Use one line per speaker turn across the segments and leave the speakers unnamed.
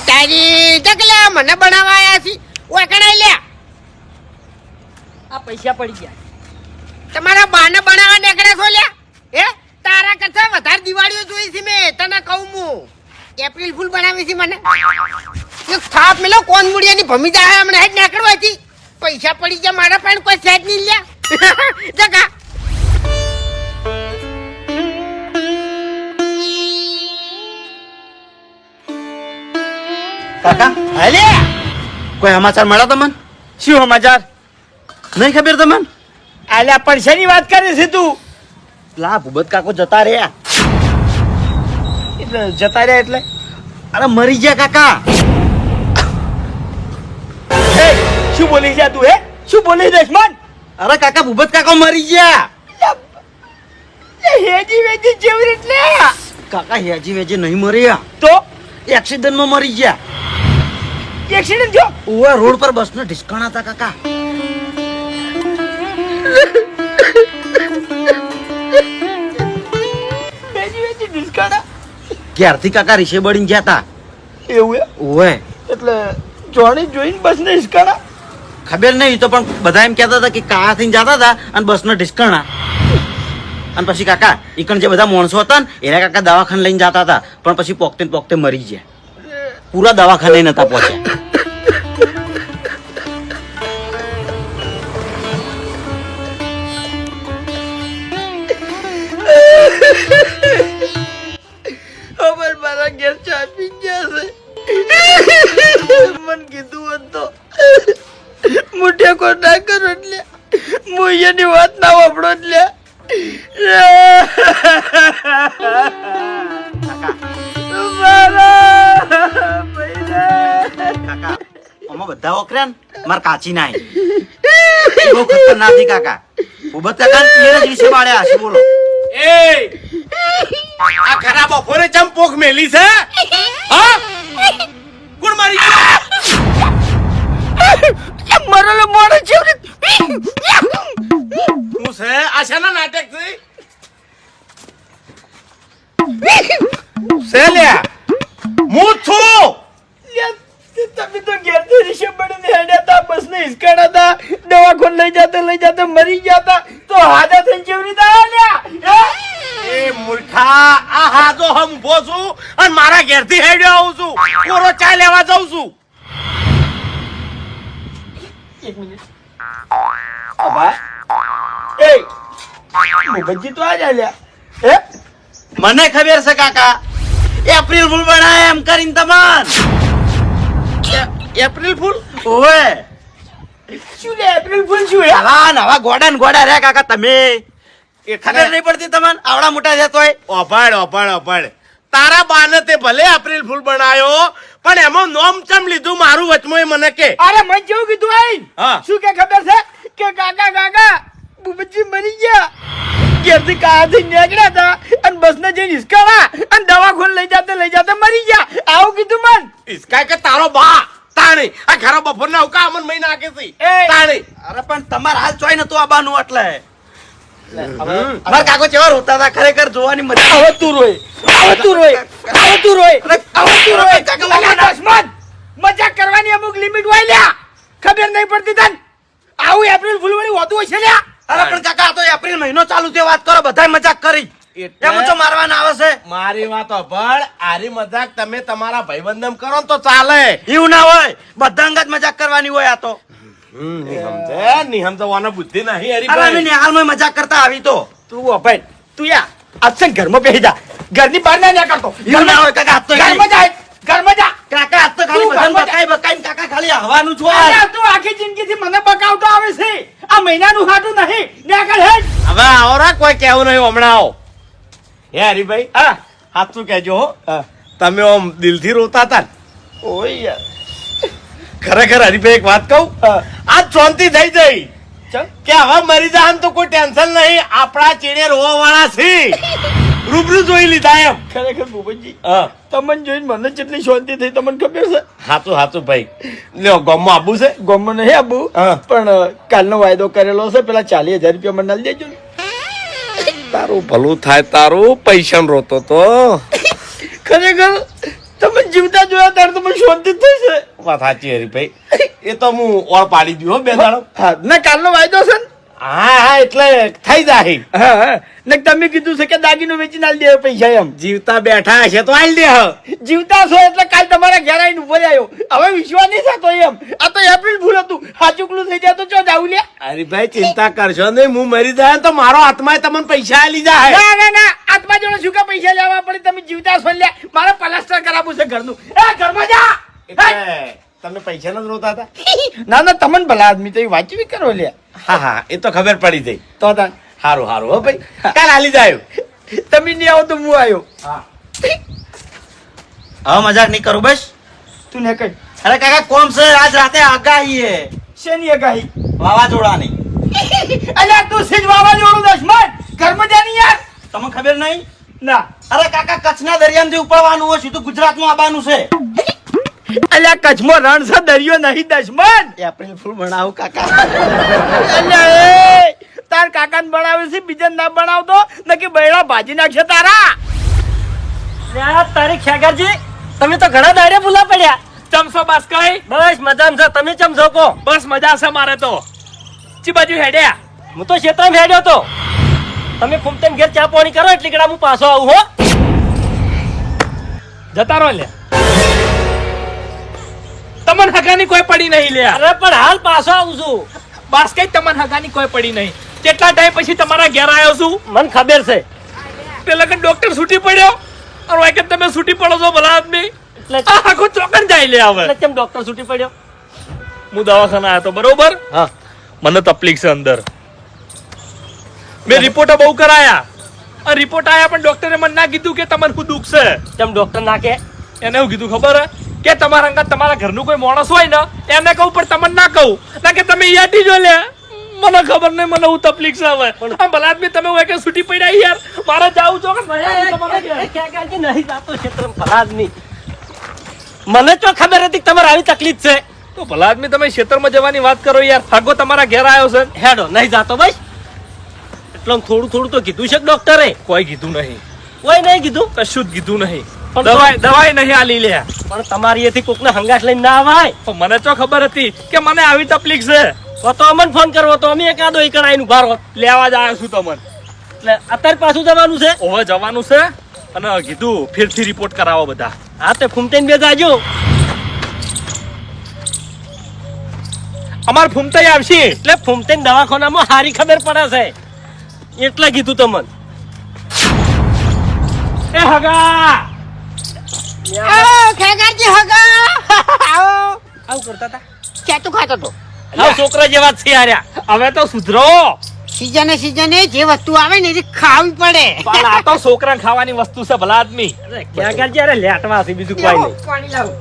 તારી જગલે મને બનાવવા આયા છી ઓય કણાઈ લે
આ પૈસા પડી ગયા
તમારા બાને બનાવવા નીકળે છો લે હે તારા કરતા વધારે દિવાળીઓ જોઈ છે મેં તને કહું હું એપ્રિલ ફૂલ બનાવી છે મને એક થાપ મેલો કોણ મુડિયાની ભમી જાય હમણાં હેડ નીકળવાથી પૈસા પડી ગયા મારા પાસે કોઈ સેટ નહીં લ્યા જગા
કાકા
અલે
કોઈ સમાચાર મળ્યા તમને?
શું સમાચાર
નહીં ખબર તમને?
આલ્યા પૈસાની વાત કરે છે તું
પેલા ભૂપત કાકો જતા રહ્યા.
એટલે જતા રહ્યા એટલે
અરે મરી ગયા કાકા.
એ શું બોલી છે તું હે શું બોલી દઈશ મન
અરે કાકા ભૂપત કાકો મરી ગયા.
હેજી વેજી જેવી એટલે
કાકા હેજી વેજી નહીં મર્યા,
તો
એક્સિડન્ટમાં મરી ગયા.
એક્સિડન્ટ થયો
ઓવા રોડ પર બસનો ઢીસકાણા હતા કાકા.
હેજી વેજી ડિસ્કાડા
ક્યારથી કાકા રીશે બળીને ગયા હતા.
એવું હે
ઓવે
એટલે જોણી જોઈને બસ ને ડિસ્કાડા
ખબર નહીં તો પણ બધા એમ કહેતા હતા કે કા થઈને જતા હતા અને બસનો ઢીસકાણા. અને પછી કાકા ઈકણ જે બધા માણસો હતા ને એના કાકા દવાખાને લઈને જતા હતા પણ પછી પોકતે ને પોકતે મરી ગયા. પૂરા દવાખાને નતા પહોંચ્યા.
અમર મારા ઘેર ચા પી ગયા છે મન કીધું હોત તો મોઢે કો ના કરો એટલે હું એની વાત ના વાપરો એટલે
કાકા આમાં બધા ઓકર્યા ને માર કાચી નાય બહુ ખતરનાક હતી કાકા. ઉભત કાકા ને પિયર જ વિશે બાળ્યા હશે. બોલો
એ આ ખરાબ બપોરે ચમ પોખ મેલી છે હા ગુણ મારી
મરેલો મોડે છે
હું છે આશાના નાટક છે લ્યા હું છું
તમે તો ઘેર થી રિષભ બને હેડ્યા હતા બસ ને હિસકાડા હતા દવાખાને લઈ જાતે મરી ગયા હતા તો હાજા થઈને કેવી રીતે આવ્યા
એ મૂર્ખા આ હાજો હમ ઉભો છું અને મારા ઘેરથી હેડ્યો આવું છું કોરો ચા લેવા જાઉં છું.
એક મિનિટ અબા એ મોબજી તો આજ આલ્યા હે
મને ખબર છે કાકા એપ્રિલ ફૂલ બનાય એમ કરીને તમાર.
એપ્રિલ ફૂલ
ઓએ
શું લે એપ્રિલ ફૂલ શું હે
આવા નવા ગોડા ને ગોડા રે કાકા તમે.
એ
ખબર નહીં પડતી તમને આવડા મોટા છે તોય.
ઓભાડ તારા બાને તે ભલે એપ્રિલ ફૂલ બનાયો પણ એમાં નોમ ચમ લીધું મારું વચમાં મને કે
અરે મને જેવું કીધું આઈ
હા.
શું કે ખબર છે કે કાકા બુબજી મરી ગયા ઘેરથી કાયાથી નીકળ્યા હતા અને બસ ને જઈને હિસકાવા અને દવાખાને લઈ જાતે મરી ગયા આવું કીધું મન
ઇસકા કે તારો બા તાણી આ ઘરો બપોર ના ઉકા અમન મહિના નાખે છે તાણી
અરે પણ તમાર હાલ ચોય નતું આબાનું એટલે મારા કાકો ચેવા રોતા હતા ખરેખર જોવાની મજા.
હવે તું રોય મજાક કરવાની અમુક લિમિટ હોય લ્યા ખબર નહીં પડતી તને આવું એપ્રિલ ફૂલ વાળી હોતું હોય છે લ્યા
અરે પણ કાકા આ તો એપ્રિલ મહિનો ચાલુ થયો વાત કરો બધાય મજાક કરી એમ તો મારવાના આવે છે.
મારી વાત અભળ આરી મજાક તમે તમારા ભાઈબંધમ કરો ને તો ચાલે
એવું ના હોય બધા અંગત મજાક કરવાની હોય આ તો.
નિહમ તો વાના બુદ્ધિ નહીં હરી
અરે અમે નિહાલમાં મજાક કરતા આવી તો.
તું અભાઈ તું યા અચ્છા ઘરમાં બેસી જા ઘરની બહાર ના કરતો
એવું ના હોય કાકા, હાથ તો
ઘરમાં જા
કાકા હાથ તો ખાલી
તું
બધાને
ઘરમાં
બકાઈ બકાઈને કાકા ખાલી હવાનું છો.
અલ્યા, તું આખી જિંદગીથી મને બકાવતો આવે છે આ મહિનાનું હાટું નહીં નીકળ હેડ
હવે આવરા કોઈ કેવું નહીં હમણાં આવો હે હરીભાઈ
હા
સાચું કહેજો હો તમે આમ દિલથી રોતા હતા ને
ઓય યાર
ખરેખર હરીભાઈ એક વાત કહું આજ શાંતિ થઈ જઈ
ચલ
કે હવે મરી જાય તો કોઈ ટેન્શન નહીં આપણા ચેડે રોવા વાળા છે રૂબરૂ જોઈ લીધા એમ
ખરેખર ભૂપતજી
હા
તમને જોઈને મને જેટલી શાંતિ થઈ તમને ખબર છે
હાચું ભાઈ લ્યો ગામમાં આબુ છે
ગોમમાં નહીં આબુ
હા.
પણ કાલનો વાયદો કરેલો છે પેલા 40,000 રૂપિયા મને નાલી દેજો ને
તારું ભલું થાય તારું પૈસા રોતો તો
ખરેખર તમે જીવતા જોયા ત્યારે તો મને શાંતિ થઈ છે.
વાત સાચી હરીભાઈ, એ તો હું ઓળ પાડી દઉં હો બે દાડો.
હા ને કાલનો વાયદો છે ને?
હા એટલે થઈ જાય.
હા ને તમે કીધું છે કે દાગીનો વેચી ના દે પૈસા એમ.
જીવતા બેઠા હશે તો આલ દે હ.
જીવતા છો એટલે કાલ તમારા ઘેર આવીને ઉભો રહ્યો. હવે વિશ્વાસ નહીં થતો એમ. આ તો એપ્રિલ ફૂલ હતું. હાચુકલું થઈ જાય તો ચો જાવું લે.
હરીભાઈ ચિંતા કરશો નહીં, હું મરી જાય તો મારો આત્મા તમને પૈસા આલી જાય.
ના ના ના આત્મા જોડે શું કે પૈસા લેવા પડે? તમે જીવતા છો લે. મારે પ્લાસ્ટર કરાવવું છે ઘરનું. એ ઘરમાં જા.
એટલે તમે પૈસા જ રોતા હતા?
ના ના તમને ભલા આદમી તો એ વાંચવી કરો લે.
હા હા એ તો ખબર પડી જઈ.
તો તાન
હારું હારું હો ભાઈ, કાલ આલી જાય.
તમે નહીં આવો તો હું આવ્યો.
હવે મજાક નહીં કરું બસ.
તું ને કઈ
અરે કાકા કોમ છે આજ રાતે આગાહી હે
શેની આગાહી?
વાવાઝોડાની.
અલ્યા તું સિજ વાવાઝોડું દશમન ઘરમાં જા ની યાર.
તમને ખબર નહીં?
ના
અરે કાકા કચ્છના દરિયામાંથી ઉપડવાનું હોય, સીધું ગુજરાતમાં આવવાનું છે.
અલ્યા કચ્છમાં રણ છે, દરિયો નહીં દશમન.
એપ્રિલ ફૂલ બનાવું કાકા.
અલ્યા એ તાર કાકાને બનાવે છે, બીજા ના બનાવતો નકી બૈડા ભાજી નાખશે તારા.
તારીખ ખેગરજી તમે તો ઘણા દાડે ભૂલા પડ્યા.
ચમસો બસ કઈ
બસ મજામાં છે. તમે ચમસો કો?
બસ મજા છે મારે તો. ચી બાજુ હેડ્યા?
હું તો ક્ષેત્રમાં હેડ્યો તો. તમે ફૂમતેમ ઘેર ચા પાણી કરો એટલે કડા હું પાછો આવું હો.
જતા રહો લે. તમન હગાની કોઈ પડી નહીં લે.
અરે પણ હાલ પાછો આવું છું.
બસ કઈ તમન હગાની કોઈ પડી નહીં. કેટલા ટાઈમ પછી તમારા ઘેર આવ્યો છું.
મને ખબર છે.
પેલા કે ડોક્ટર છૂટી પડ્યો અને વાય કે તમે છૂટી પડો છો ભલા આદમી.
એટલે
આ આખો ચોકન જાય લે હવે.
એટલે કેમ ડોક્ટર છૂટી પડ્યો?
હું દવાખાના આવ્યો તો બરોબર.
હા
મને તકલીફ છે અંદર. મેં રિપોર્ટો બહુ કરાયા અને રિપોર્ટ આયા પણ ડોક્ટરે મને ના કીધું કે તમને શું દુઃખ છે.
કેમ ડોક્ટર ના કે?
એને એવું કીધું ખબર હે કે તમારા અંગત તમારા ઘરનું કોઈ માણસ હોય ને એને કહું પણ તમને ના કહું ના કે તમે યાદી જો લે. મને ખબર નહીં, મને હું તકલીફ છે હવે. આમ ભલા આદમી તમે હોય કે છૂટી પડ્યા યાર. મારે જાવું છો કે નહીં આવું તમારે ઘેર?
ખેગરજી નહીં જાતો ક્ષેત્રમાં ભલા આદમી. મને તો ખબર હતી કે તમારે આવી તકલીફ છે.
તો ભલા આદમી તમે ક્ષેત્રમાં જવાની વાત કરો યાર. ભાગો તમારા ઘેર આવ્યો છે.
હેડો નહીં જાતો બસ. એટલે થોડું થોડું તો કીધું છે ડોક્ટરે.
કોઈ કીધું નહીં,
કોઈ નહીં કીધું.
કશું જ કીધું નહીં.
પણ
દવાઈ નહીં આલી લે.
પણ તમારી એથી કોકને હંગાટ લઈને ના આવાય.
પણ મને તો ખબર હતી કે મને આવી તકલીફ છે.
તો અમને ફોન કરવો તો અમે એકાદો એકડ આવીને ઉભા રહો.
લેવા જ આવ્યો છું તમને.
એટલે અત્યારે પાછું જવાનું છે.
ઓવે જવાનું છે અને કીધું ફેરથી રિપોર્ટ કરાવો બધા.
હા તે ફૂમતેન બે જાજો.
અમાર ફૂમતાઈ આવશે.
એટલે ફૂમતેન દવાખાનામાં સારી ખબર પડે છે એટલે કીધું તમને.
એ હગા
આવો ખેગારજી હગા આવો.
આવું કરતા હતા.
ચેતું ખાતો તો
હા છોકરા જેવા જ છે યાર.
હવે તો સુધરો.
સીઝને જે વસ્તુ આવે ને એ ખાવી પડે.
પણ આ તો છોકરા ખાવાની વસ્તુ છે ભલા આદમી.
ક્યાં ક્યાં જયારે લેટવા છે બીજું કોઈ નહીં.
પાણી લાવો.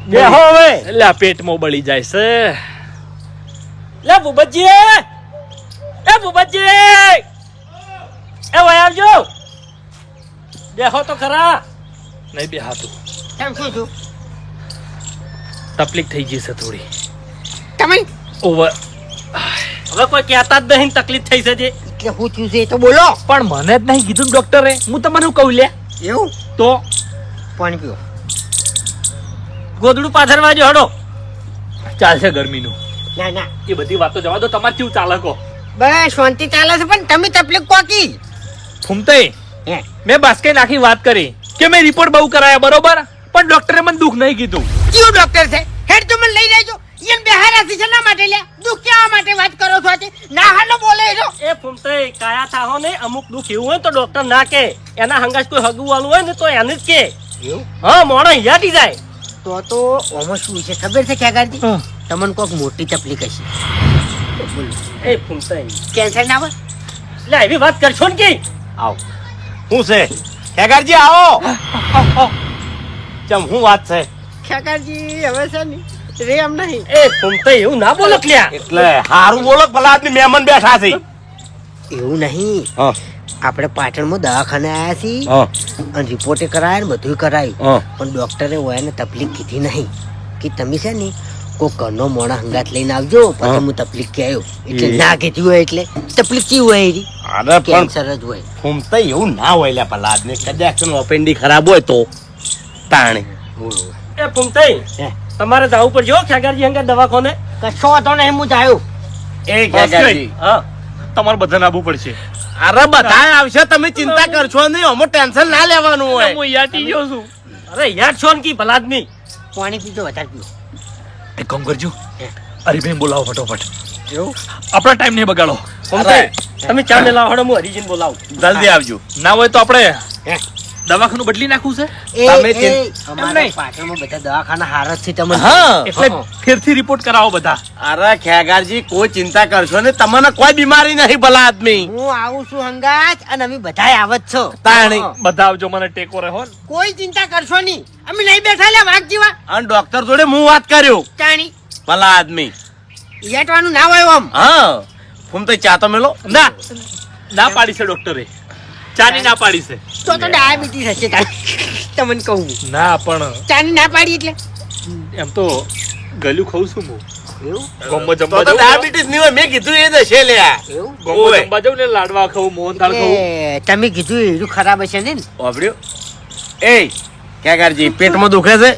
બેહો હવે.
એટલે આ પેટમાં બળી જાય છે.
લે ભૂપતજી એ ભૂપતજી એ વય આવજો. બેહો તો ખરા.
નહીં બે હાથું
કેમ શું છું
તકલીફ થઈ ગઈ છે થોડી.
તમે
ઓવર.
હવે કોઈ કહેતા જ નહીં તકલીફ થઈ છે જે.
એટલે હું થયું છે એ તો બોલો.
પણ મને જ નહીં કીધું ડોક્ટરે. હું તમને કહું લે
એવું
તો
પાણી પીવો.
ગોદડું પાથરવા જો હડો.
ચાલશે ગરમીનું.
ના ના
એ બધી વાતો જવા દો. તમારે કેવું ચાલે કહો?
બસ શાંતિ ચાલે છે પણ તમે તકલીફ કોકી
ફૂમતાઈ
હે
મેં બાસ્કે નાખી વાત કરી કે મેં રિપોર્ટ બહુ કરાયા બરોબર, પણ ડોક્ટરે મને દુઃખ નહીં કીધું.
કયું ડોક્ટર છે? હેડ તો મને લઈ જજો. ઈન બેહારા છે શેના માટે લે? દુઃખ કેવા માટે વાત કરો છો આજે? ના હાલો બોલે છો.
એ ફૂમતે કાયા થાહો ને અમુક દુઃખ એવું હોય તો ડોક્ટર ના કે. એના હંગાશ કોઈ હગું વાળું હોય ને તો એને જ કે.
એવું
હા મોણો હિયાટી જાય.
તો ઓમાં શું છે ખબર છે ખેગારજી? તમને કોઈક મોટી તકલીફ હશે.
એ ફૂમતે
કેન્સર ના હોય?
લે એવી વાત કરશો ને કે
આવો શું છે ખેગારજી? આવો. ચમ શું વાત છે?
ખેગારજી હવે છે ને રે એમ નહીં.
એ ફૂમતે એવું ના બોલો ક્યાં.
એટલે હારું બોલો ભલા આદમી મહેમાન બેઠા છે.
એવું નહીં.
હા
આપણે પાટણમાં દવાખાને આવ્યા છીએ
હા
અને રિપોર્ટે કરાયા ને બધું કરાયું
હા
પણ ડોક્ટરે એને તકલીફ કીધી નહીં કે તમે છે ને કોઈ ઘરનો મોણા હંગાત લઈને આવજો પછી હું તકલીફ કે આવ્યો એટલે ના કીધી હોય એટલે તકલીફ કેવી હોય એરી
અરે પણ
કેન્સર જ હોય.
ફૂમતા એવું ના હોય લ્યા પલાદ ને કદાચ ઓપેન્ડી ખરાબ હોય તો તાણે
એ પુમતાઈ
હે.
તમારે જવું પડશે હો ખેગારજી હંગાર દવાખાને.
કશો હતો ને હું જાયો.
એ ખેગારજી
હા
તમારે બધાને આવવું પડશે
અરે બધા આવશે તમે ચિંતા કરશો નહીં અમો ટેન્શન ના લેવાનું હોય
હું યાટી ગયો છું
અરે યાર છો ને કી ભલાદમી.
પાણી પીતો વધારે પીવો.
એક કામ કરજો હરિભાઈ બોલાવો ફટોફટ આપણો ટાઈમ નહીં બગાડો
પુમતાઈ તમે ચા ને લાવો હું હરિજીને બોલાવું.
જલ્દી આવજો
ના હોય તો આપણે
હે.
દવાખાનું બદલી નાખવું છે
તમે
અમારા પાટણમાં બધા દવાખાના હાર જ છે તમને.
હા
એટલે ફેરથી રિપોર્ટ કરાવો બધા
અરે ખેગારજી કોઈ ચિંતા કરશો ને તમને કોઈ બીમારી નહીં ભલા આદમી
હું આવું છું હંગાત અને અમે બધાય આવત છો.
તાણી
બધા આવજો મને ટેકો રહો ને.
કોઈ ચિંતા કરશો નહીં. અમે નહીં બેઠા લે વાઘ જેવા.
અને ડોક્ટર જોડે હું વાત કર્યો
ચાણી
ભલા આદમી
યાટવાનું ના હોય આમ.
હા ફૂમતા ચા તો મેલો
ના ના પાડી છે ડોક્ટરે ચાની ના પાડી છે
તો ડાયાબિટીસ હશે તારી. તમને કહું
ના પણ
ચાની ના પાડી એટલે
એમ તો ગલ્યું ખાઉં છું હું
એવું
ગોમમાં
તો
જમવા
તો
જાઉં
ડાયાબિટીસ નહીં હોય મેં કીધું એ દશે લ્યા
એવું
ગોમમાં
ઓય.
જમવા જાઉં ને લાડવા ખાઉં મોહનથાળ ખાઉં
એ, તમે કીધું એટલું ખરાબ હશે ને.
વાપર્યો એ ખેગારજી પેટમાં દુખે છે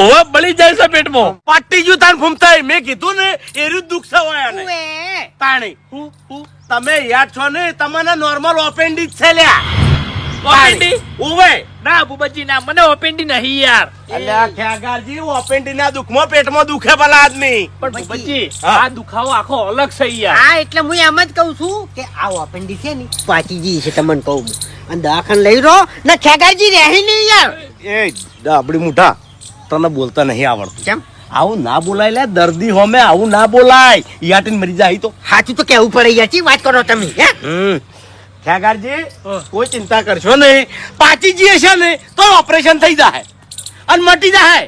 ઓવા બળી જાય છે પેટમાં
પાટી ગયું તાન ફૂમતા મેં કીધું ને એરું દુખ હોય આને.
ઉએ.
તાણી તમે યાદ છો ને તમને નોર્મલ ઓપેન્ડિક્સ છે લ્યા
ઓપેન્ડી
ઉવે
ના બુબજી ના મને ઓપેન્ડી નહીં યાર
અલ્યા ખેગારજી ઓપેન્ડી ના દુખમાં પેટમાં દુખે ભલા આદમી
પણ બુબજી
હા.
આ દુખાવો આખો અલગ છે યાર
હા એટલે હું એમ જ કહું છું કે આ ઓપેન્ડિક્સ છે ને પાછી ગઈ છે તમને કહું હું. અને દવાખાને લઈ રહો ને ખેગારજી રહી નહીં યાર.
એ ડાબડી મુઠા તને બોલતા નહીં આવડતું
કેમ
આવું ના બોલાય લે દર્દી હોમે આવું ના બોલાય યાટીને મરી જાય તો
સાચું તો કેવું પડે યાર ચી વાત કરો તમે હે
ખેગારજી કોઈ ચિંતા કરશો નહીં પાચી જઈએ છે ને તો ઓપરેશન થઈ જાય અને મટી જાય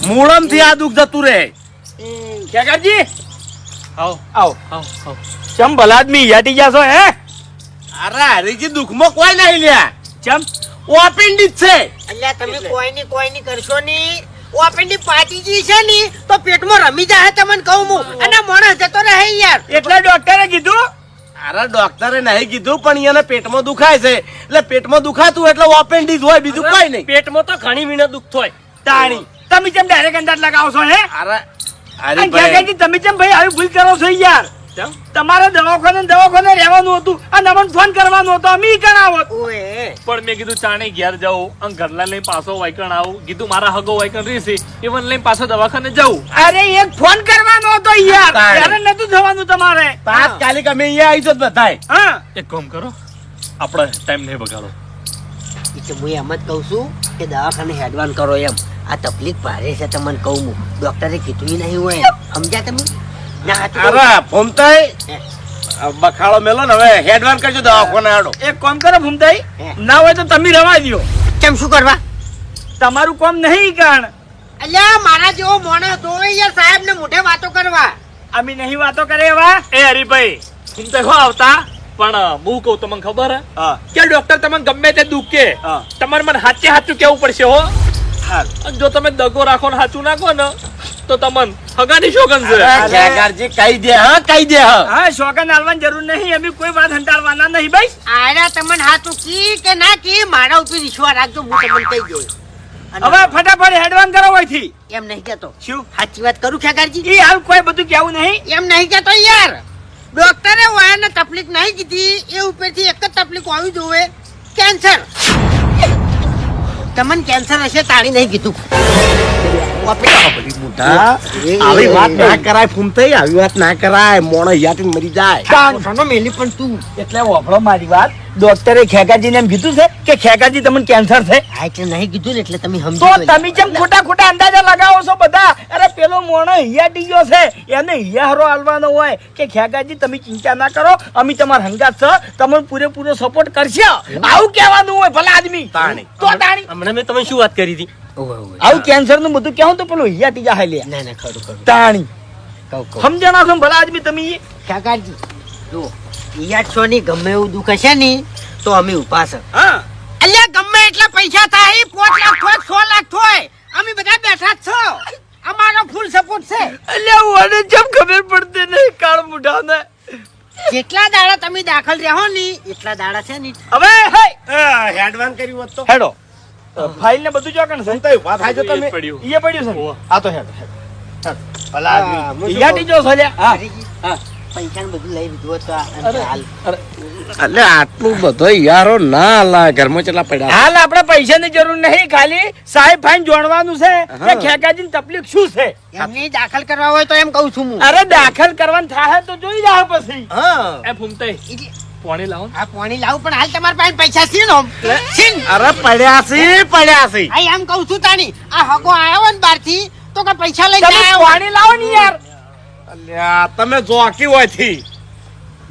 મૂળમ થી આ દુઃખ જતું રહે ખેગારજી
આવો
આવો
આવો આવો
ચમ ભલા આદમી યાટી જાશો હે અરે હરીજી દુઃખમાં કોઈ નહીં લ્યા ચમ ઓપેન્ડિક્સ છે
અલ્યા તમે કોઈ ની કરશો નહીં. ઓપેન્ડિક્સ પાછી ગઈ છે ને તો પેટમાં રમી જાય તમને કહું હું. અને માણસ જતો રહે યાર.
એટલે ડોક્ટરે કીધું અરે ડોક્ટરે નહીં કીધું પણ એને પેટમાં દુખાય છે એટલે પેટમાં દુખાતું એટલે ઓપેન્ડિક્સ હોય બીજું કોઈ નહીં
પેટમાં તો ઘણી વીણે દુખ થાય.
તાણી
તમે કેમ ડાયરેક્ટ અંદાજ લગાવશો હે
અરે
અને
અરે ભાઈ
ખેગારજી, તમે કેમ ભાઈ આવી ભૂલ કરો છો યાર તમારે દવાખાને રહેવાનું હતું અને અમને ફોન કરવાનો હતો અમે કણાવત.
ઓએ
પણ મેં કીધું ચાણી ઘેર જાઉં અને ઘરલા લઈને પાછો વાયકણ આવું કીધું મારા હગો વાયકણ રહેશે એવન લઈને પાછો દવાખાને જાઉં
અરે એક ફોન કરવાનો હતો યાર
તારે.
ત્યારે નતું થવાનું તમારે.
તાત્કાલિક અમે અહીંયા આવી જો બધાય
હા
એક કામ કરો આપણે ટાઈમ નહીં બગાડો
એટલે હું એમ જ કહું છું કે દવાખાને હેડવાન કરો એમ. આ તકલીફ ભારે છે તમને કહું હું. ડોક્ટરે કીધું નહીં હોય સમજ્યા તમે ના હાચું કહું.
અરે ફોમતાઈ બખાડો મેલો ને હવે હેડવાન કરજો દવાખાને આડો
એક કામ કરો ભૂમતાઈ,
હે.
ના હોય તો તમે રવા દ્યો.
કેમ શું કરવા
તમારું કામ નહીં કારણ
અલ્યા મારા જેવો માણસ જોવે યાર સાહેબ ને મોઢે વાતો કરવા.
અમે નહીં વાતો કરે એવા.
એ હરીભાઈ હું તો હો આવતા પણ હું કહું તમને ખબર હે
હા
કે ડોક્ટર તમને ગમે તે દુઃખ કે
હા.
તમારે મને સાચે સાચું કેવું પડશે હો અને જો તમે દગો રાખો ને સાચું નાખો ને તો તમને હગાની શોગન છે
ખેગારજી કહી દે હા કહી દે હા
હા શોખન આલવાની જરૂર નહીં, અમે કોઈ વાત હંટાળવાના નહીં ભાઈ.
આયરા તમને હાચું કી કે ના કી મારા ઉપર વિશ્વાસ રાખજો હું તમને કહી દઉં. અને
હવે ફટાફટ હેડવાન કરો અહીંથી.
એમ નહીં કેતો
શું
સાચી વાત કરું ખેગારજી
એ હાલ કોઈ બધું કેવું નહીં.
એમ નહીં કેતો યાર. ડોક્ટરે વાયાને તકલીફ નહીં કીધી એ ઉપરથી એક જ તકલીફ આવી જોવે કેન્સર. તમને કેન્સર હશે તાળી નહીં કીધું.
આવી વાત ના કરાય ફૂમતાઈ આવી વાત ના કરાય મોણો યાટીને મરી જાય
કોઠાનો મેલી પણ તું
એટલે વાપરો મારી વાત. ડોક્ટરે ખેગાજીને એમ કીધું છે કે ખેગાજી તમને કેન્સર છે.
આ એટલે નહીં કીધું ને એટલે તમે
તો
સમજી
તમે કેમ ખોટા ખોટા અંદાજા લગાવો છો બધા? અરે પેલો મોણો હિયા ટીયો છે એને હિયારો હાલવાનો હોય કે ખેગાજી તમે ચિંતા ના કરો અમે તમારા હંગાત છે તમને પૂરેપૂરો સપોર્ટ કરશે આવું કહેવાનું હોય ભલા આદમી.
તાણી.
તો તાણી
હમણાં મેં તમને શું વાત કરી હતી?
આવું કેન્સર નું બધું કેવું તો પેલો હિયા ટીજા હાલે
ના ના ખરું ખરું
તાણી
કહું
સમજણા છો ભલા આદમી તમે.
કાકાજી જો ઈયાઠસો ની ગમે એવું દુઃખ હશે ને તો અમે ઉભા છે.
હા
અલ્યા ગમે એટલા પૈસા થાય 5 લાખ થાય 6 લાખ થાય અમે બધા બેઠા જ છો. અમારો ફૂલ સપોર્ટ છે.
અલ્યા ઓને જેમ ખબર પડતી નહીં કાળ મુઢાને
જેટલા દાડા તમે દાખલ રહો ને એટલા દાડા છે ને
હવે હેડવાન કર્યું હોત તો હેડો ફાઇલ ને બધું ચોકણ છે તો વાત હાજો તમે એ પડ્યું છે આ તો હેડો ભલા ઈયાટી જો સોલ્યા હા
પૈસા બધું લઈ લીધું તો હાલ
એટલે આટલું બધો યારો ના લા ઘરમાં કેટલા પડ્યા હાલ આપણે પૈસાની જરૂર નહીં ખાલી સાહેબ ફાઈન જોડવાનું છે કે ખેગાજીની તકલીફ શું છે
એમની દાખલ કરવા હોય તો એમ કહું છું હું
અરે દાખલ કરવાનું થાય તો જોઈ જાવ પછી
એ ફૂમતાઈ પાણી લાવો ને.
આ પાણી લાવું પણ હાલ તમારા પાસે પૈસા છે ને છીન
અરે પડ્યા છે
આ એમ કહું છું તાની આ હગો આવ્યો ને બહારથી તો કે પૈસા લઈને
તમે
આવ્યો
પાણી લાવો ને યાર અલ્યા તમે જોકી હોય થી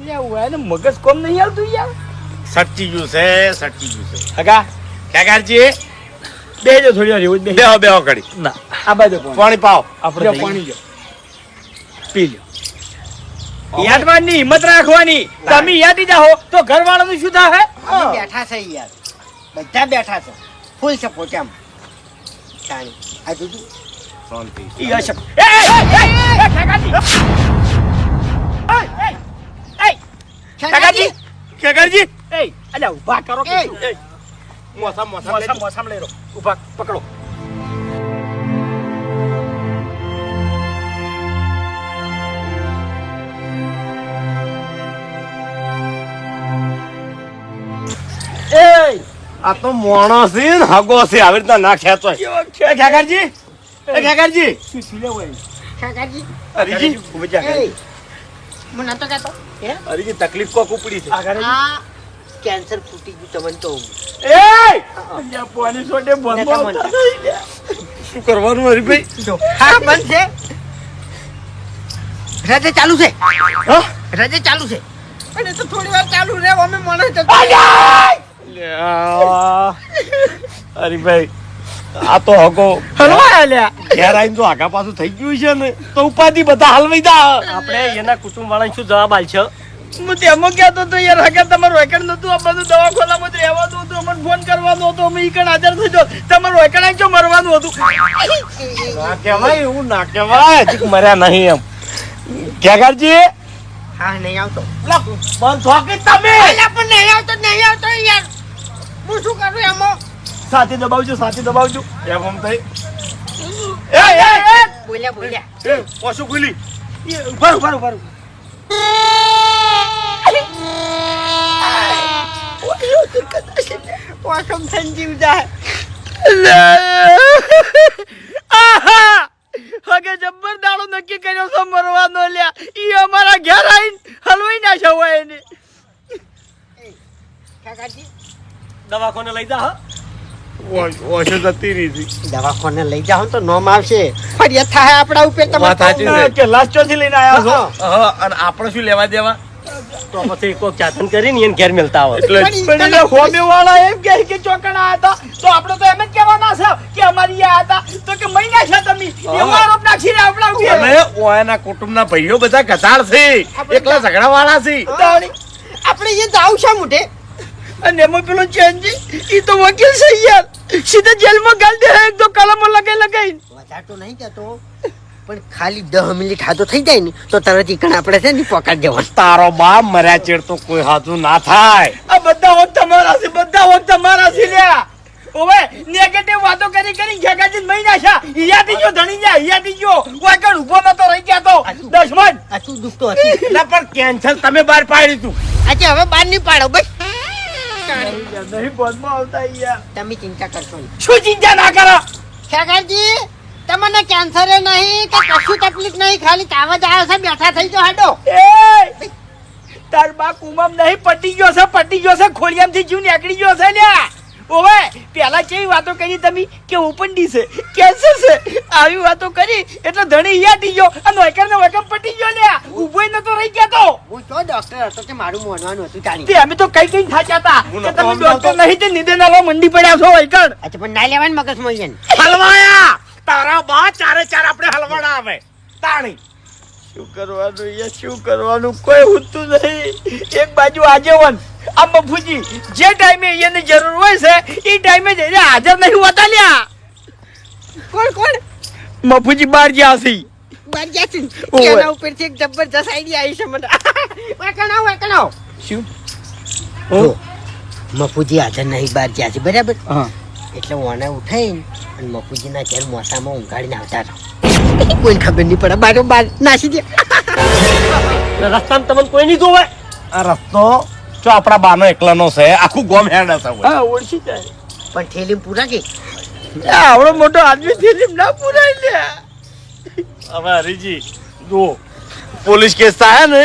યાર મગજ કોમ નહીં આવતું યાર સચ્ચી ગયું છે હગા કાકાજી બેજો થોડી વાર એવું બેહો કડી ના આ બાજુ પાણી પાવ આપણે પાણી લો પી લો યાદવાની હિંમત રાખવાની તમે યાદી જાઓ તો ઘરવાળાનું શું થાય
અમે બેઠા છે યાર બધા બેઠા છે ફૂલ સપોર્ટ એમ તાણી આ જુદું
ઈ અશક એ કાકાજી કાકાજી કાકાજી એ અલ્યા ઊભા કરો કે મોસમ લઈ લો ઊભા પકડો એ આ તો મોણો છે ને હગો છે આવી રીતના ના ખેંચો કાકાજી કાકાજી
કાકાજી
અરીજી ઉભી જા
એ હું નતો કહેતો હે
અરીજી તકલીફ કોક ઉપડી છે
આ કેન્સર ફૂટી ગયું તમને તો
એ અહીંયા પાણી છોડે બંધ શું કરવાનું હરીભાઈ
હા બંધ છે રજે ચાલુ છે
હા
રજે ચાલુ છે અને તો થોડી વાર ચાલુ રહે અમે મને તો
હરીભાઈ આ તો હગો હલવાયા લ્યા ઘેર આવીને તો આગા પાછું થઈ ગયું છે ને તો ઉપાધિ બધા હલવાઈ દા
આપણે એના કુટુંબ વાળાને શું જવાબ આલશો
હું તેમાં કહેતો તો યાર હગા તમારું રેકર્ડ નતું આ બધું દવાખાનામાં જ રહેવાનું હતું અમને ફોન કરવાનો હતો અમે ઈ કણ હાજર થઈ જાવ તમારું રેકર્ડ આઈ જો મરવાનું હતું ના કહેવાય એવું ના કહેવાય હજી મર્યા નહીં એમ ખેગારજી
હા નહીં આવતો
બંધ થોકી તમે
અલ્યા પણ નહીં આવતો યાર હું શું કરું એમાં
સાથે દબાવજો એમ આમ થઈ
બોલ્યા
એ પાછું ખુલી ઉભા
ઓસમ સંજીવ જાય
હગે જબ્બર દાડો નક્કી કર્યો છે મરવાનો લ્યા ઈ અમારા ઘેર આવીને હલવાઈ નાખ્યો હોય એને
કાકાજી
દવાખાને લઈ જા
ઓછો જતી રહી
દવાખાને લઈ જાઓ તો નોમ આવશે ફરિયાદ થાય આપણા ઉપર તમે
કે લાસ્ટ ચોથી લઈને આયા છો અને આપણે શું લેવા દેવા
તો પછી કોક ચાતન કરીને એને ઘેર મેલતા આવો
એટલે પણ હોમે વાળા એમ કહે કે ચોકણા હતા તો આપણે તો એમ જ કહેવાના છે કે અમારી આ હતા તો કે મહિના છે તમે એવો આરોપ નાખી રહ્યા આપણા ઉપર અમે ઓયાના કુટુંબના ભાઈઓ બધા કચાળ છે એકલા ઝઘડા વાળા છે
આપણે એ જાવ છે મોઢે
અને એમાં પેલો ચેન્જી ઈ તો વકીલ છે યાર સીધા જેલમાં ગાલ દે એક તો કલમો લગાઈ
વધારે તો નહીં કહેતો પણ ખાલી 10 મિનિટ હાથો થઈ જાય ને તો તરત ઈકણ આપણે છે ને પકડ દેવાનું
તારો બાપ મર્યા ચેડ તો કોઈ હાથું ના થાય આ બધા હોત તમારા છે લ્યા ઓવે નેગેટિવ વાતો કરી જગાજી મહિના છે ઈયાથી જો ધણી જા ઈયાથી જો કોઈ કણ ઊભો નતો રહી ગયા તો દશમન
આ તું દુખતો હતી
ના પણ કેન્સર તમે બહાર પાડી તું
આજે હવે બહાર નહીં પાડો બસ
નહીં પદમાં આવતા યાર
તમે ચિંતા કરશો નહીં
શું ચિંતા ના કરો
ખેગાજી તમને કેન્સર નહીં કે કશું તકલીફ નહીં ખાલી તાવ જ આવ્યો છે બેઠા થઈ જાઓ હાડો
એ તાર બા કુમમ નહીં પટી ગયો છે ખોડિયામથી જીવ નીકળી ગયો છે લ્યા ઓવે પેલા કેવી વાતો કરી તમે કે ઓપનડી છે કેન્સર છે આવી વાતો કરી એટલે ધણી યાટી ગયો અને વૈકરને વૈકમ પટી ગયો લ્યા ઊભો નતો રહી ગયા તો
હું તો ડોક્ટર હતો કે મારું મોનવાનું હતું તાણી
તે અમે તો કઈ થાચ્યા હતા કે તમે ડોક્ટર નહીં તે નિદેનાલો મંડી પડ્યા છો વૈકર
અચ્છા પણ ના લેવાનું મગજમાં છે
હલવાયા તારા બા ચારે ચાર આપણે હલવાડા આવે તાણી શું કરવાનું કોઈ હોતું નહીં એક બાજુ આજેવન આ મફુજી જે ટાઈમે એની જરૂર હોય છે એ ટાઈમે જ હાજર નહીં હોતા લ્યા
કોણ
મફુજી બહાર ગયા છે
બાર ગયા છે
ઓવે.
એના ઉપરથી એક જબરજસ્ત આઈડિયા આવી છે મને વેકણાવ
શું
જો, મફુજી હાજર નહીં બહાર ગયા છે બરાબર
હા
એટલે ઓને ઉઠાઈને અને મફુજીના ઘેર મોસામાં ઊંઘાડીને આવતા રહો કોઈ ખબર નહીં પડે બારો બાર નાસી દે
રસ્તામાં તમને કોઈ નહીં જોવે
આ રસ્તો જો આપણા બાનો એકલાનો છે આખું ગોમ હેડ હશે હોય.
હા ઓળખી જાય
પણ થેલી પૂરા કે
આવડો મોટો આદમી થેલી ના પુરાય લે
હવે હરીજી જુઓ પોલીસ કેસ થાય ને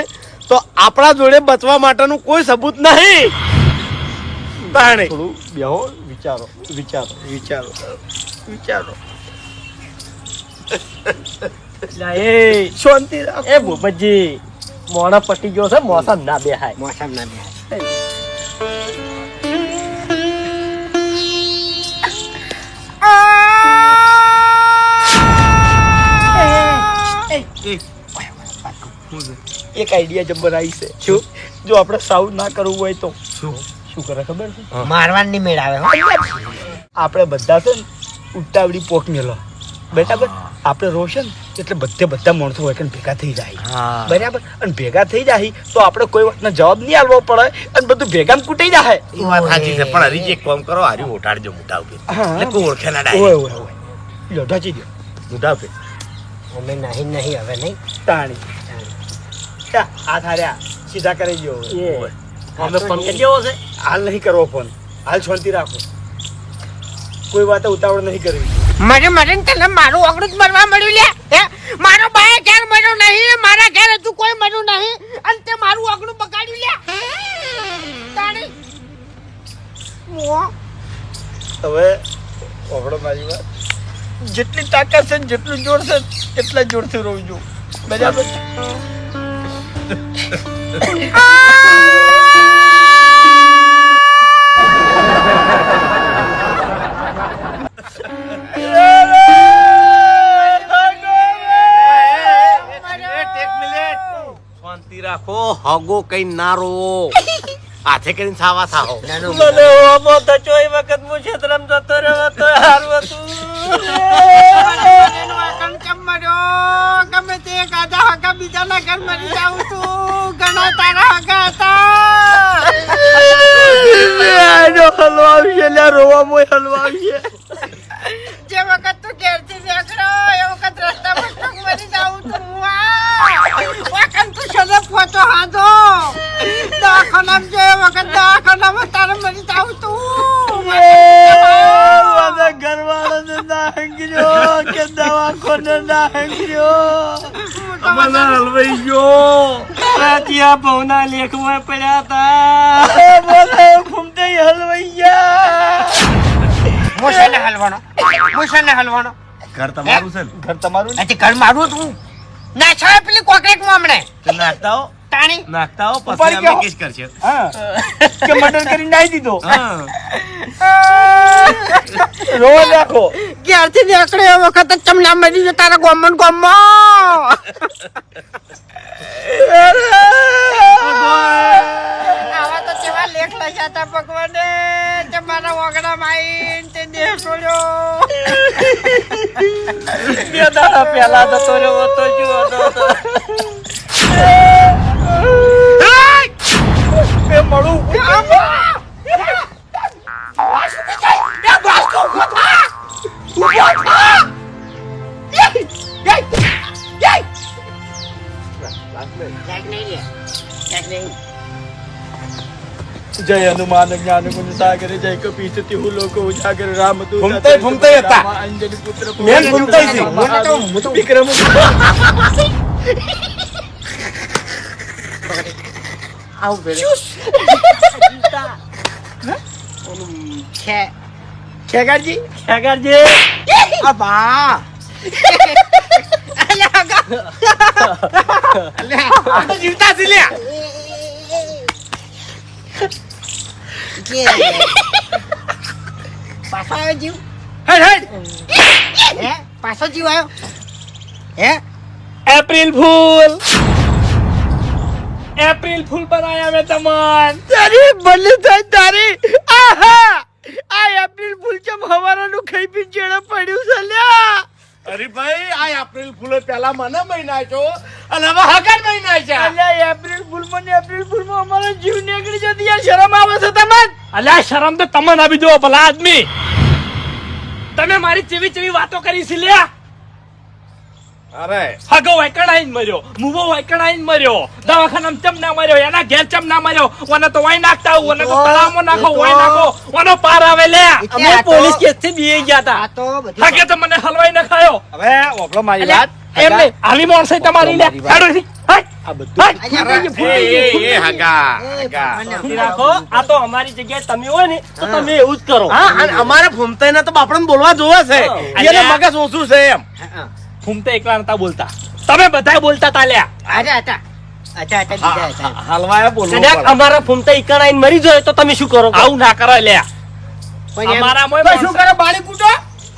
તો આપણા જોડે બચવા માટેનું કોઈ સબૂત નહીં તાણે
થોડું બેહો વિચારો વિચારો વિચારો વિચારો
એ
શાંતિ રાખો
એ ભૂપતજી મોણા પટી ગયો છે મોસમ ના બેહાય
મોસમ ના બે
એક આઈડિયા જબ્બર આવી છે શું જો આપણે સાઉથ ના કરવું હોય તો શું કરે ખબર છે
મારવાન ની મેળ આવે હો.
આપણે બધા છે ને ઉતાવળી પોક મેલો બરાબર આપણે રોશન એટલે બધા માણસો હોય કે ભેગા થઈ જાય બરાબર અને ભેગા થઈ જાય તો આપણે કોઈ વાતનો જવાબ નહીં આપવો પડે અને બધું ભેગા કૂટાઈ જાય
એ વાત સાચી છે પણ હરીજી એક કામ કરો હારી ઓટાડજો મોટા ઉપર
હા.
એટલે કોઈ ઓળખે ના
ઓય
ડાય
ઓય ઓય લોઢાચી દો
મોટા ઉપર
અમે નહીં હવે નહીં
તાણી ચા હાથ હાર્યા સીધા કરી દો હવે.
એ અમે ફોન કરી દેવો છે
હાલ નહીં કરવો ફોન હાલ શાંતિ રાખો કોઈ વાત ઉતાવળ નહીં કરવી
મને મરે તને મારું ઓગળું જ મરવા મળ્યું લે હે મારો બાએ ઘેર મર્યો નહીં મારા ઘેર હજુ કોઈ મર્યું નહીં અને તે મારું ઓગળું બગાડ્યું લે તાણી મો
હવે ઓગળો મારી વાત જેટલી તાકાત છે ને જેટલું જોર છે એટલા જોરથી રોવજો બરાબર
શાંતિ રાખો હગો કઈ ના રોવો હાથે કરીને સાવા થાઓ
મને ઓમો તો ચોઈ વખત હું ક્ષેત્રમાં જતો રહ્યો તો હારું હતું
ગમે તે ગાધા હગા બીજાના ઘર મરી જાઉં છું ઘણા તારા હગા હતા
હલવા આવશે લ્યા રોવા મોય હલવા આવશે
જે વખત તું ઘેરથી નીકળો એ વખત રસ્તામાં ઠોક મરી જાઉં છું વાકન તું સદે પહોંચો હાથો દવાખાનામાં જે વખત દવાખાનામાં તારે મરી જાઉં છું
બધા ઘરવાળાને ના હંગર્યો કે દવાખાને ના હંગર્યો
મને હલવાઈ ગયો રાતિયા ભવના લેખમાં પડ્યા હતા
મને ફૂમતે હલવાઈ ગયા
મોસાને હલવાનો
ઘર તમારું છે ને
ઘર તમારું ને?
ઘર મારું તું ના છાય પેલી કોકરેટમાં હમણે
તો નાખતા હો
તાણી
પછી
ઉપાડી
અમે
ગયો.
કિસ કરશે
હા કે મર્ડર કરી નાખી દીધો
હા
રોવા રાખો
ઘેરથી નીકળે એ વખત જ ચમલા મરી ગયો તારા ગોમમાં આવા તો કેવા લેખ લખ્યા હતા ભગવાને તે મારા ઓગણામાં આવીને તે દેહ છોડ્યો
બે દાડા પહેલા જતો રહ્યો તો જુઓ તો
એ મળું જય હનુમાન જ્ઞાન ગુણ સાગર જય કપીસતિ હું લોકો ઉજાગર રામ દૂત
ફૂમતાઈ ફૂમતાઈ હતા.
અંજલિ પુત્ર
મેન ફૂમતાઈ છે.
વિક્રમ
છે
ખેગારજી
ખેગારજી
અબા અલ્યા ગા અલ્યા
આ તો જીવતા છે લ્યા
પાછો આવ્યો જીવ
હેડ હેડ
હે પાછો જીવ આવ્યો હે
એપ્રિલ ફૂલ બનાયા મેં તમન
તારી ભલે થાય તારી આહા આ એપ્રિલ ફૂલ કેમ હવારાનું ખાઈ પી ચેડે પડ્યું છે લ્યા
અરે ભાઈ આ એપ્રિલ ફૂલ પેલા મને મહિના છો અને હવે હગન મહિના છે.
અલ્યા એપ્રિલ ફૂલમાં અમારો જીવ નીકળી જતો યાર, શરમ આવે છે તમને?
અલ્યા શરમ તો તમને આવી દો ભલા આદમી. તમે મારી ચેવી ચેવી વાતો કરી છે લ્યા.
અરે
હગો વાયકણ આઈને મર્યો, મુવો વાયકણ આઈને મર્યો, દવાખાનામાં ચમ ના મર્યો, એના ઘેર ચમ ના મર્યો, ઓને તો વાય નાખતા આવું, ઓને તો તળાવમાં નાખો, વાય નાખો, ઓનો પાર આવે લે.
અમે પોલીસ કેસ થી બીએ ગયા હતા.
આ તો બધું
હગે તો મને હલવાઈ ન ખાયો.
હવે ઓપલો મારી
અલ્યા,
વાત.
એમ નહીં, હાલી માણસે તમારી લે. હાડો થી. હાય.
આ બધું એ હગા
શાંતિ રાખો. આ તો અમારી જગ્યાએ તમે હોય ને તો તમે એવું જ કરો.
હા અને અમારે ફૂમતાઈને તો બાપડાને બોલવા જોવે છે. એને મગજ ઓછું છે એમ.
ફૂમતે એકલા નતા બોલતા, તમે બધા બોલતા તા લ્યા.
અરે હતા બીજા હતા.
હલવાએ બોલવું
કદાચ
પડે.
અમારા ફૂમતા ઈકણ આઈને મરી જાય તો તમે શું કરો?
આવું ના કરો લ્યા.
પણ એમ-
અમારામાંય
તો શું
માણસે-
કરે બાળી કૂટો?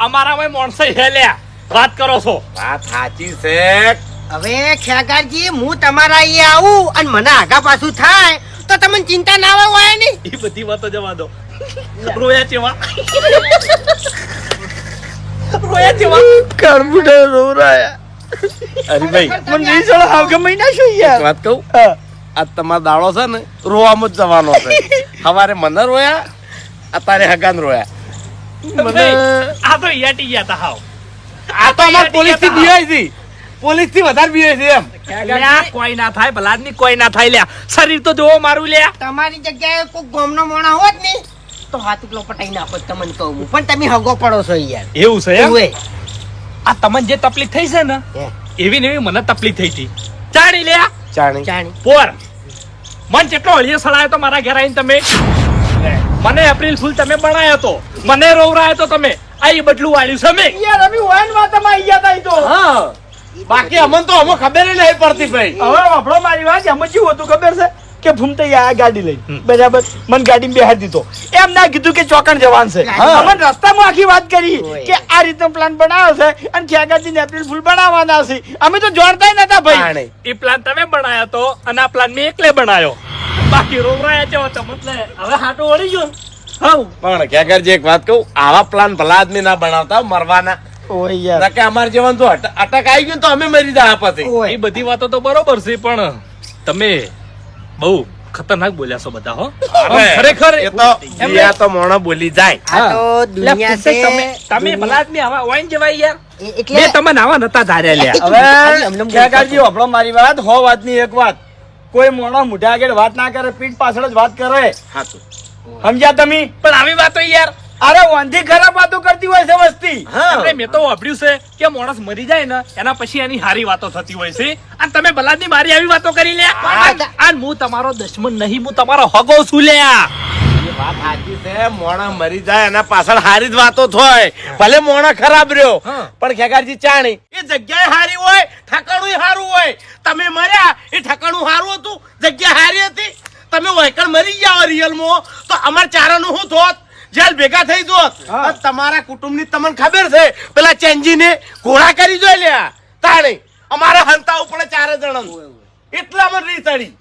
અમારામાંય માણસે હે લ્યા. વાત કરો છો.
વાત સાચી છે.
હવે ખેગારજી હું તમારા અહીંયા આવું અને મને આગા પાછું થાય તો તમને ચિંતા ના આવે હોય નહીં.
એ બધી વાતો જવા દો. રોયા ચેવા રોયા ચેવા.
કરબુડા રોરાયા. અરે ભાઈ
મને નહીં ચડો, હગન મહિના શું
એક
યાર?
વાત કહું, આ તમારો દાડો છે ને રોવામાં જ જવાનો છે. સવારે મને રોયા, અત્યારે હગાન રોયા.
આ તો યાટી ગયા તા હાવ.
આ તો અમાર પોલીસ થી બીવાય છે. પોલીસ થી વધારે બીવાય છે એમ.
લ્યા, કોઈ ના થાય ભલાદમી, કોઈ ના થાય લ્યા. શરીર તો જોવો મારું લ્યા.
તમારી જગ્યાએ કોઈ ગામનો મોણા હોત ને તો હાથ એકલો પટાઈ નાખો તમને કહું હું. પણ તમે હગો પડો છો યાર.
એવું છે એમ?
ઓવે.
આ તમને જે તકલીફ થઈ છે ને
હે,
એવી ને એવી મને તકલીફ થઈ હતી. ચાણી લ્યા
ચાણી
જાણી.
પોર મન કેટલો હળીએ સળાયો તો મારા ઘેર આવીને તમે. મને એપ્રિલ ફૂલ તમે બનાવ્યો તો, મને રોવરાયો તો તમે. આ ઈ બદલું વાળ્યું છે મેં.
યાર અમે વાયન વાતમાં આવી ગયા તા ઈ તો.
હા બાકી અમને તો અમે ખબર ય નહીં પડતી ભાઈ.
હવે વાપરો મારી વાત, એમાં શું હતું ખબર છે કે ફૂમતાઈ આ ગાડી લઈ બરાબર મને ગાડી બેહાડી દીધો. એમ ના કીધું કે ચોકણ જવાન છે.
હા.
અમને રસ્તામાં આખી વાત કરી
ઓય.
કે આ રીતનો પ્લાન બનાવ્યો છે અને ખેગાજી એપ્રિલ ફૂલ બનાવવાના છે. અમે તો જોડતા નતા ભાઈ.
ચાણી.
એ પ્લાન તમે બનાવ્યો તો અને આ પ્લાન મેં એકલે બનાવ્યો. બાકી રોવરાયા છે તો મતલબ
હવે હાટો વળી ગયો ને. હાઉ.
પણ ખેગરજી એક વાત કહું, આવા પ્લાન ભલા આદમી ના બનાવતા હો, મરવાના.
ઓય યાર.
નકે અમાર જીવન તો અટક આવી ગયું તો અમે મરી જાય પછી.
ઓય.
એ બધી વાતો તો બરોબર છે પણ તમે બહુ ખતરનાક બોલ્યા છો બધા હો.
અરે,
ખરેખર
એ તો જીયા તો મોણો બોલી જાય.
આ તો દુનિયા
લે,
છે.
તમે ભલા આદમી આવા વાઈન જવાય યાર.
એટલે
મેં તમને આવા નતા ધાર્યા લ્યા.
હવે
અમને
ખેગાજી વાપરો મારી વાત, હો વાતની એક વાત. કોઈ મોણો મોઢા આગળ વાત ના કરે, પીઠ પાછળ જ વાત કરે.
હાચું.
સમજ્યા તમે?
પણ આવી વાતો યાર
અરે વાંધી ખરાબ વાતો કરતી હોય છે વસ્તી.
આપણે મેં તો વાપર્યું છે કે માણસ મરી જાય ને એના પછી એની હારી વાતો થતી હોય છે અને તમે બલાદની મારી આવી વાતો કરી લે. અને હું તમારો દુશ્મન નહીં, હું તમારો હગો છું લ્યા.
એ વાત સાચી છે. મોણા મરી જાય એના પાછળ હારી જ વાતો થાય. ભલે મોણા ખરાબ રહ્યો પણ ખેગારજી ચાણી એ જગ્યાએ હારી હોય, ઠકાણું હારું હોય. તમે મર્યા એ ઠકાણું હારું હતું, જગ્યા હારી હતી. તમે વૈકણ મરી ગયા રિયલ માં તો અમાર ચારાનું શું થોત? જેલ ભેગા થઈ જોત. અને તમારા કુટુંબની તમને ખબર છે પેલા ચેન્જીને ઘોડા કરી જોઈ લ્યા તાણી અમારા હંતા ઉપર ચારે જણા એટલા મને રીતડી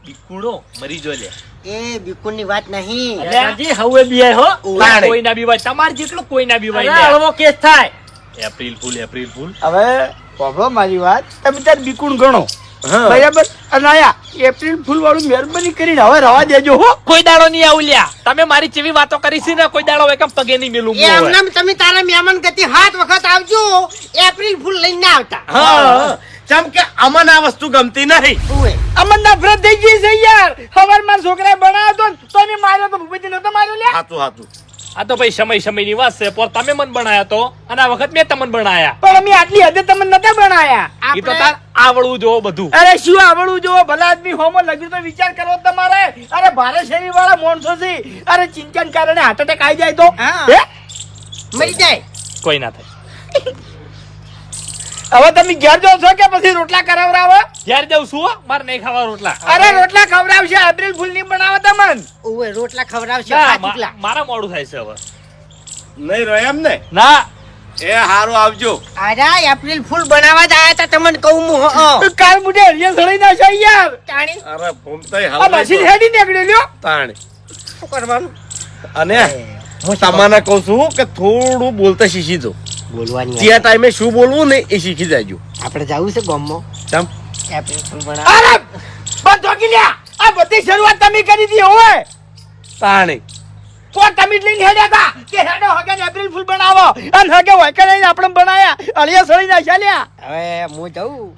બીકુડો મરી જો લે.
એ બિલકુલની વાત નહીં.
ખેગાજી હવે બીએ હો.
તાણે.
કોઈ ના બીવાય, તમારે જેટલું કોઈ ના
અરે
બીવાય.
હળવો કેસ થાય.
April fool, April fool.
હવે વાપરો મારી વાત, તમે તાર બીકુણ ગણો
હા.
બરાબર. અને આયા એપ્રિલ ફૂલ વાળું મહેરબાની કરીને હવે રવા દેજો હો.
કોઈ દાડો નહીં આવું લ્યા. તમે મારી જેવી વાતો કરી છે ને કોઈ દાડો એકમ પગે નહીં મેલું.
એ એમનેમ તમે તારા મહેમાન ગતિ 7 વખત આવજો. એપ્રિલ ફૂલ લઈને ના આવતા.
હા ચમ કે અમને આ વસ્તુ ગમતી નહીં.
ઓવે.
અમને નફરત થઈ ગઈ છે યાર. ખબર મારા છોકરાએ બનાવ્યો તો ને તો એને માર્યો તો ભૂપેજી નતો માર્યો લ્યા.
હાચું હાચું.
આ તો ભાઈ સમયની વાત છે. પર તમે મન બનાયા તો અને આ વખત મેં તમને બનાયા.
પણ અમે આટલી હદે તમને નતા બનાયા.
એ તો તાર આવડવું જોવો બધું.
અરે શું આવડવું જોવો, ભલા આદમી હોમો લગ્ન તો વિચાર કરવો તમારે. અરે ભારે શરીર વાળા માણસો છે. અરે ચિંતાને કારણે હાર્ટ એટેક આવી જાય તો
હા.
હે?
મરી જાય.
કોઈ ના થાય.
હવે તમે ઘેર જાવ છો કે પછી રોટલા કરાવરાવો?
જ્યારે જાઉં છું હો, મારે નહીં ખાવા રોટલા.
અરે રોટલા ખવડાવશે, એપ્રિલ ફૂલ ની બનાવો તમને.
ઓવે રોટલા ખવડાવશે.
ના,
પાછુકલા.
મારા મોડું થાય છે હવે.
નહીં રહે એમ ને
ના
એ હારું આવજો.
આરા એપ્રિલ ફૂલ બનાવવા જ આયા તા તમને કહું હું.
તો કાલ મુઢે હરિયા સળી નાખો યાર.
તાણી
અરે ભૂમતાઈ
આ મશીન હેડી નીકળ્યો લ્યો.
તાણી.
શું કરવાનું?
અને હું તમને કહું છું કે થોડું બોલતા શીખી દો.
બોલવાની
જે ટાઈમે શું બોલવું ને એ શીખી જાયજો.
આપણે જવું છે ગામમાં
ચમ
એપ્રિલ ફૂલ બનાવવા.
અરે પણ ધોકી લ્યા આ બધી શરૂઆત તમે કરી દી હોય તાણે કોણ તમે જ લઈને હેડ્યા હતા કે હેડો હગે એપ્રિલ ફૂલ બનાવો અને હગે હોય કે નહીં આપણે બનાયા અળિયા સળી નાખ્યા લ્યા.
હવે હું જઉં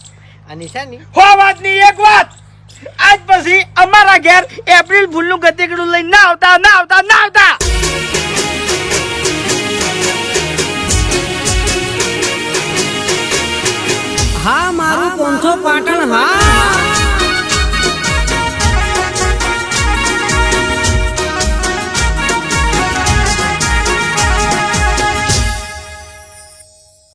અને છે ને
હો વાત ની એક વાત આજ પછી અમારા ઘેર એપ્રિલ ફૂલ નું ગતેકડું લઈને ના આવતા.